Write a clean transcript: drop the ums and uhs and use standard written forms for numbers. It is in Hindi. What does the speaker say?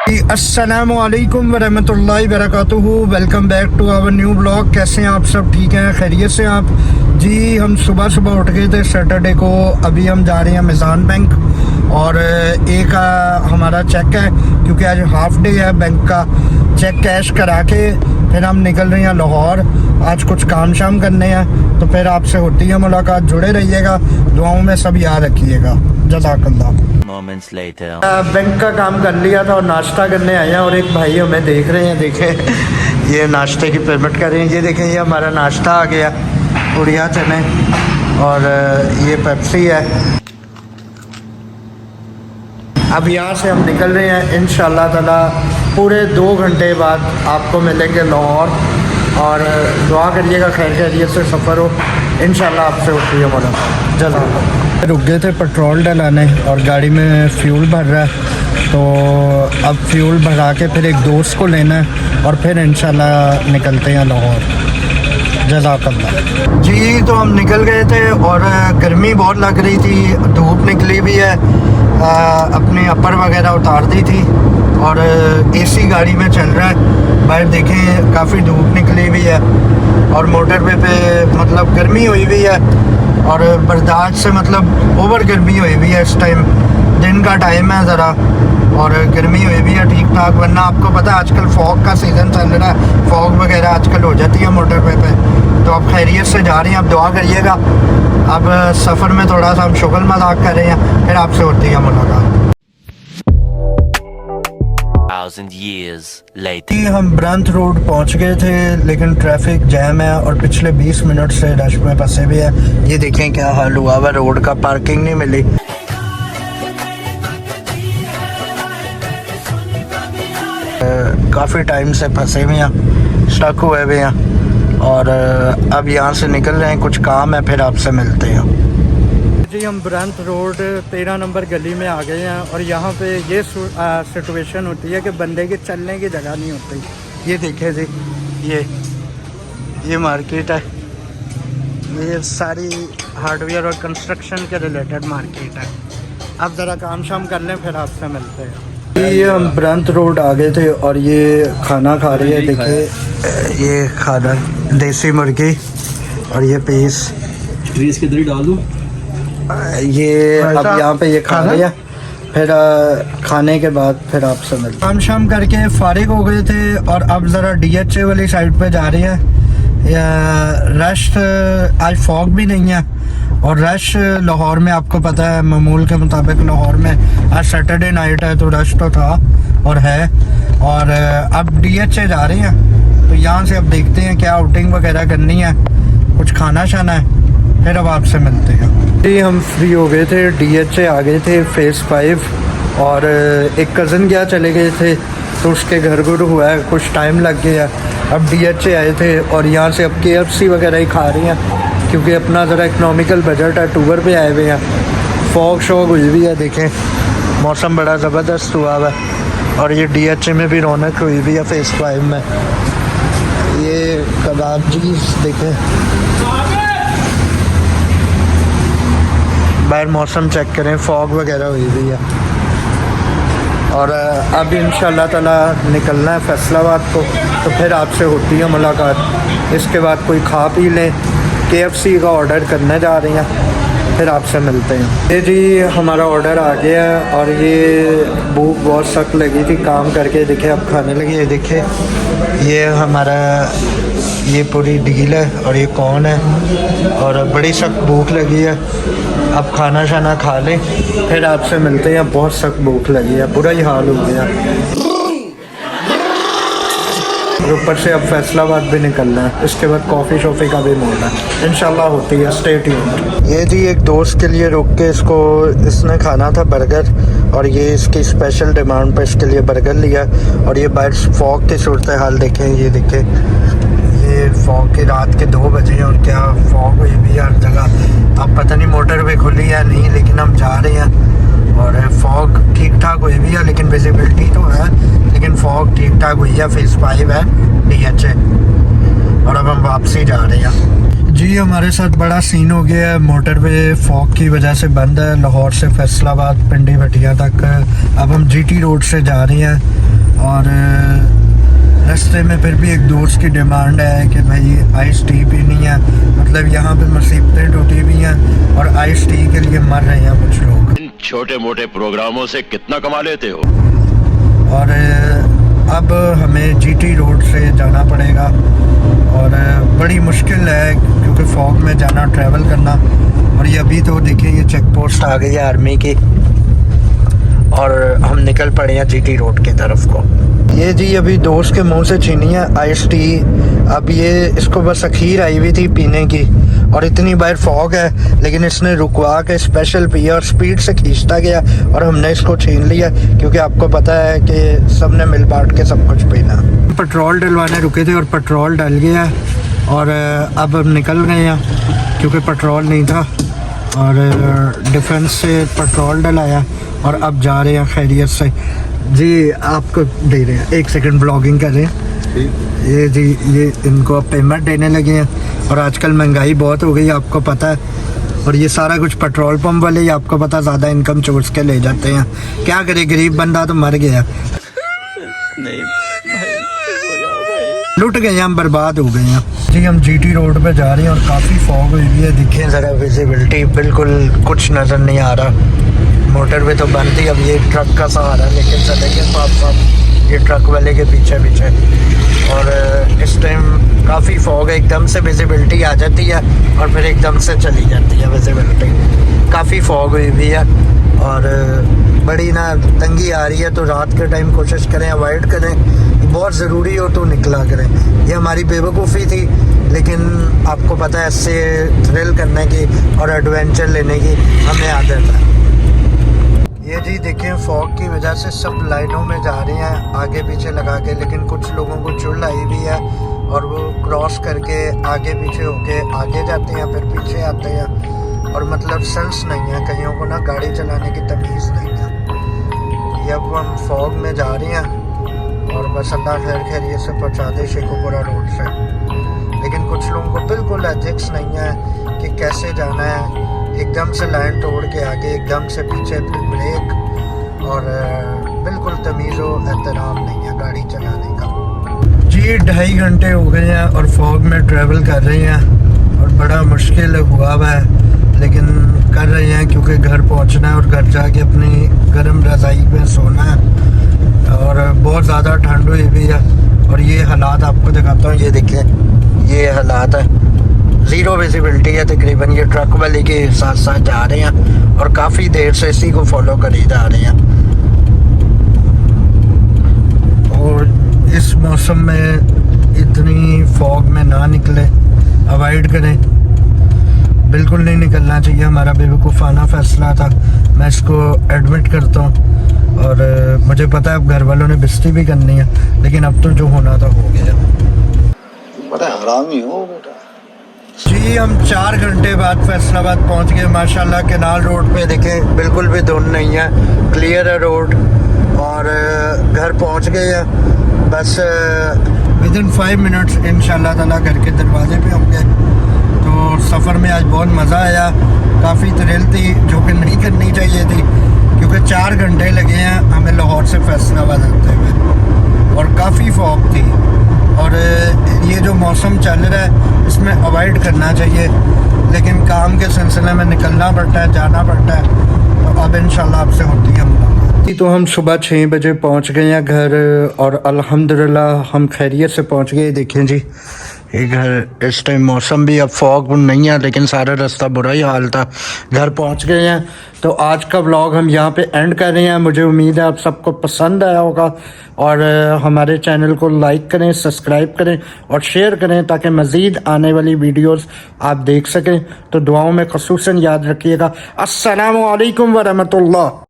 अस्सलामुअलैकुम वरहमतुल्लाहि वबरकातुहू। Welcome back to our new blog. कैसे हैं आप सब? ठीक हैं, खैरियत से आप? जी हम सुबह सुबह उठ गए थे सैटरडे को। अभी हम जा रहे हैं मिज़ान बैंक और एक हमारा चेक है क्योंकि आज हाफ डे है बैंक का। चेक कैश करा के फिर हम निकल रहे हैं लाहौर। आज कुछ काम शाम करने हैं तो फिर आपसे होती है मुलाकात। जुड़े रहिएगा, दुआओं में सब याद रखिएगा। जज़ाकल्लाह। बैंक का काम कर लिया था और नाश्ता करने आए हैं और एक भाई हमें देख रहे हैं। देखें ये नाश्ते की पेमेंट कर रहे हैं। ये देखें ये हमारा नाश्ता आ गया, उड़िया चने और ये पेप्सी है। अब यहाँ से हम निकल रहे हैं इंशाअल्लाह ताला। पूरे 2 घंटे बाद आपको मिलेंगे लाहौर और दुआ करिएगा खैर खैरियत से सफ़र हो। इंशाअल्लाह आपसे होती है मुलाकात। जज़ाकल्लाह। रुक गए थे पेट्रोल डलाने और गाड़ी में फ्यूल भर रहा है तो अब फ्यूल भरा के फिर एक दोस्त को लेना है और फिर इंशाल्लाह निकलते हैं लाहौर। जज़ाकल्लाह। जी तो हम निकल गए थे और गर्मी बहुत लग रही थी, धूप निकली भी है। अपनी अपर वगैरह उतार दी थी और एसी गाड़ी में चल रहा है। बाहर देखें काफ़ी धूप निकली हुई है और मोटरवे पे मतलब गर्मी हुई हुई है और बर्दाश्त से मतलब ओवर गर्मी हुई हुई है। इस टाइम दिन का टाइम है ज़रा और गर्मी हुई हुई है ठीक ठाक। वरना आपको पता है आजकल फॉग का सीज़न चल रहा है, फॉग वगैरह आजकल हो जाती है मोटरवे पे। तो आप खैरियत से जा रहे हैं, आप दुआ करिएगा। अब सफ़र में थोड़ा सा हम शुगल मजाक कर रहे हैं, फिर आपसे होती है मुलाकात। हम ब्रंत रोड पहुंच गए थे लेकिन ट्रैफिक जैम है और पिछले 20 मिनट से रश में फंसे हुए हैं। ये देखें क्या हाल हुआ हुआ रोड का, पार्किंग नहीं मिली। काफ़ी टाइम से फंसे हुए हैं, स्टक हुए हुए हैं और अब यहाँ से निकल रहे हैं, कुछ काम है फिर आपसे मिलते हैं। जी हम ब्रंत रोड 13 नंबर गली में आ गए हैं और यहाँ पे ये सिचुएशन होती है कि बंदे के चलने की जगह नहीं होती। ये देखें जी ये मार्केट है, ये सारी हार्डवेयर और कंस्ट्रक्शन के रिलेटेड मार्केट है। अब ज़रा काम शाम कर लें फिर आपसे मिलते हैं। ये हम ब्रंत रोड आ गए थे और ये खाना खा रही है। देखिए ये खाना देसी मुर्गी और ये पीस किधर डाल दूँ। ये अब यहाँ पे ये खा लिया, फिर खाने के बाद फिर आपसे मिलते। काम शाम करके फारिग हो गए थे और अब ज़रा DHA वाली साइड पे जा रही है। रश आज फॉग भी नहीं है और रश लाहौर में आपको पता है मामूल के मुताबिक लाहौर में आज सैटरडे नाइट है तो रश तो था और है। और अब DHA जा रहे हैं तो यहाँ से अब देखते हैं क्या आउटिंग वगैरह करनी है, कुछ खाना शाना है, फिर अब आपसे मिलते हैं। जी हम फ्री हो गए थे, DHA आ गए थे फेज़ 5 और एक कज़न क्या चले गए थे तो उसके घर गुर हुआ है, कुछ टाइम लग गया। अब DHA आए थे और यहाँ से अब KFC वगैरह ही खा रही हैं क्योंकि अपना ज़रा इकनॉमिकल बजट है। टूर पे आए हुए हैं, फॉग शॉग हुई हुई है। देखें मौसम बड़ा ज़बरदस्त हुआ हुआ है और ये DHA में भी रौनक हुई हुई है फेज़ 5 में। ये कबाब जी देखें, बाहर मौसम चेक करें, फॉग वगैरह हुई हुई है। और अब इंशाअल्लाह ताला निकलना है फैसलाबाद को तो फिर आपसे होती है मुलाकात। इसके बाद कोई खा पी लें, KFC का ऑर्डर करने जा रहे हैं, फिर आपसे मिलते हैं। ये जी हमारा ऑर्डर आ गया है और ये भूख बहुत सख्त लगी थी काम करके। देखिए अब खाने लगी। ये देखिए ये हमारा ये पूरी डील है और ये कौन है और बड़ी सख्त भूख लगी है। अब खाना शाना खा लें फिर आपसे मिलते हैं। बहुत सख्त भूख लगी है, बुरा ही हाल हो गया। ऊपर से अब फैसलाबाद भी निकलना है, इसके बाद कॉफ़ी शॉफ़ी का भी मूड है। इंशाल्लाह होती है, स्टे ट्यून्ड। ये जी एक दोस्त के लिए रुक के इसने खाना था बर्गर और ये इसकी स्पेशल डिमांड पर इसके लिए बर्गर लिया और ये बाहर फॉग की सूरत हाल देखें। ये देखें ये फॉग की रात के 2 बजे और क्या फॉग हुई भी हर जगह। अब पता नहीं मोटर वे खुली या नहीं लेकिन हम जा रहे हैं और फॉग ठीक ठाक हुई भी है लेकिन विजिबिलिटी तो है लेकिन फॉग ठीक ठाक हुई है। फेज़ 5 है DHA और अब हम वापसी जा रहे हैं। जी हमारे साथ बड़ा सीन हो गया है, मोटरवे फॉग की वजह से बंद है। लाहौर से फैसलाबाद पिंडी भटिया तक अब हम GT रोड से जा रहे हैं और रास्ते में फिर भी एक दोस्त की डिमांड है कि भाई आइस टी पीनी है। मतलब यहाँ पे मुसीबतें टूटी हुई हैं और आइस टी के लिए मर रहे हैं कुछ लोग। इन छोटे मोटे प्रोग्रामों से कितना कमा लेते हो? और अब हमें जीटी रोड से जाना पड़ेगा और बड़ी मुश्किल है क्योंकि फॉग में जाना, ट्रैवल करना। और ये अभी तो देखिए ये चेक पोस्ट आ गई है आर्मी की और हम निकल पड़े हैं जीटी रोड की तरफ को। ये जी अभी दोस्त के मुंह से छीनी है आइस टी। अब ये इसको बस अखीर आई हुई थी पीने की और इतनी बार फॉग है लेकिन इसने रुकवा के स्पेशल पिया और स्पीड से खींचता गया और हमने इसको छीन लिया क्योंकि आपको पता है कि सबने मिल बांट के सब कुछ पीना। पेट्रोल डलवाने रुके थे और पेट्रोल डल गया और अब हम निकल गए हैं क्योंकि पेट्रोल नहीं था और डिफेंस से पेट्रोल डलाया और अब जा रहे हैं खैरियत से। जी आपको दे रहे हैं, 1 सेकंड ब्लॉगिंग कर रहे हैं। ये जी ये इनको पेमेंट देने लगे हैं और आजकल महंगाई बहुत हो गई आपको पता है। और ये सारा कुछ पेट्रोल पंप वाले ही आपको पता ज़्यादा इनकम चोर्स के ले जाते हैं। क्या करे, गरीब बंदा तो मर गया, लुट गए, हम बर्बाद हो गए हैं। जी हम जीटी रोड पे जा रहे हैं और काफ़ी फॉग हुई है। दिखें ज़रा विजिबिलिटी बिल्कुल कुछ नज़र नहीं आ रहा। मोटरवे तो बंद थी, अब ये ट्रक का सहारा लेके चलेंगे साथ साथ ये ट्रक वाले के पीछे पीछे। और इस टाइम काफ़ी फॉग है, एकदम से विजिबिलिटी आ जाती है और फिर एकदम से चली जाती है विजिबिलिटी। काफ़ी फॉग हुई भी है और बड़ी ना तंगी आ रही है। तो रात के टाइम कोशिश करें अवॉइड करें, बहुत ज़रूरी हो तो निकला करें। ये हमारी बेवकूफ़ी थी लेकिन आपको पता है इससे थ्रिल करने की और एडवेंचर लेने की हमें आदत है। ये जी देखें फॉग की वजह से सब लाइनों में जा रहे हैं आगे पीछे लगा के, लेकिन कुछ लोगों को चुल आई भी है और वो क्रॉस करके आगे पीछे होके आगे जाते हैं फिर पीछे आते हैं और मतलब सेंस नहीं है कईयों को ना, गाड़ी चलाने की तमीज़ नहीं है। ये अब हम फॉग में जा रहे हैं और बस अल्लाह खैर खैरियत से पहुँचा दे शेखुपुरा रोड से। लेकिन कुछ लोगों को बिल्कुल एथिक्स नहीं है कि कैसे जाना है, एकदम से लाइन तोड़ के आगे, एकदम से पीछे, फिर ब्रेक और बिल्कुल तमीज़ व एहतराम नहीं है गाड़ी चलाने का। जी 2.5 घंटे हो गए हैं और फॉग में ट्रैवल कर रहे हैं और बड़ा मुश्किल हुआ हुआ है लेकिन कर रहे हैं क्योंकि घर पहुंचना है और घर जाके अपनी गर्म रज़ाई में सोना है और बहुत ज़्यादा ठंड हुई भी है। और ये हालात आपको दिखाता हूँ, ये देखें ये हालात है, ज़ीरो विजिबिलिटी है तकरीबन। ये ट्रक वाले के साथ साथ जा रहे हैं और काफ़ी देर से इसी को फॉलो करे जा रहे हैं। और इस मौसम में इतनी फॉग में ना निकले, अवॉइड करें, बिल्कुल नहीं निकलना चाहिए। हमारा बेवकूफ़ाना फ़ैसला था, मैं इसको एडमिट करता हूँ और मुझे पता है अब घर वालों ने बेइज्जती भी करनी है लेकिन अब तो जो होना था हो गया। बड़ा हरामी हो बेटा। जी हम 4 घंटे बाद फैसलाबाद पहुंच गए। माशाल्लाह केनाल रोड पे देखें बिल्कुल भी धुंध नहीं है, क्लियर है रोड और घर पहुंच गए हैं। बस विदिन 5 मिनट्स इंशाल्लाह ताला घर के दरवाजे पे होंगे। तो सफ़र में आज बहुत मज़ा आया, काफ़ी थ्रिल थी जो कि नहीं करनी चाहिए थी क्योंकि 4 घंटे लगे हैं हमें लाहौर से फैसलाबाद आते हुए और काफ़ी फॉग थी। और ये जो मौसम चल रहा है इसमें अवॉइड करना चाहिए लेकिन काम के सिलसिले में निकलना पड़ता है, जाना पड़ता है। तो अब इंशाल्लाह आपसे होती है मुलाकात। तो हम सुबह 6 बजे पहुंच गए हैं घर और अल्हम्दुलिल्लाह हम खैरियत से पहुंच गए। देखें जी ये घर, इस टाइम मौसम भी अब फॉग नहीं है लेकिन सारा रास्ता बुरा ही हाल था। घर पहुंच गए हैं। तो आज का व्लॉग हम यहाँ पे एंड कर रहे हैं। मुझे उम्मीद है आप सबको पसंद आया होगा और हमारे चैनल को लाइक करें, सब्सक्राइब करें और शेयर करें ताकि मज़ीद आने वाली वीडियोस आप देख सकें। तो दुआओं में ख़ुसूसन याद रखिएगा। अस्सलामु अलैकुम व रहमतुल्लाह।